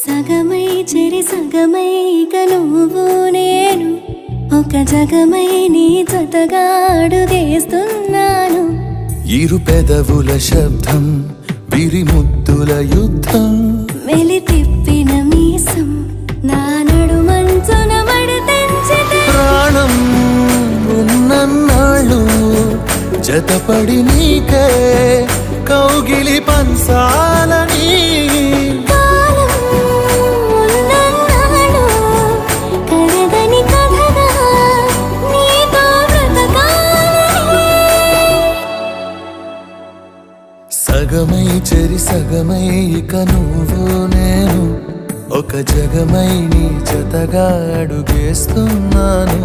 సగమై చెరి సగమై ఇక నువ్వు నేను ఒక జగమై నీ జతగా అడుగేస్తున్నాను. ఇరు పెదవుల శబ్దం విరిముద్దుల యుద్ధం మెలి తిప్పిన మీసం నా నడుమంచున మడతెంచితే ప్రాణం ఉన్నన్నాళ్ళు జతపడి నీకే కౌగిలి పంచాలని కాలం ఉన్నన్నాడు కరదని కథగా నీతో బ్రతకాలని. సగమై చెరి సగమై ఇక నువ్వు నేను ఒక జగమై నీ జతగా అడుగేస్తున్నాను.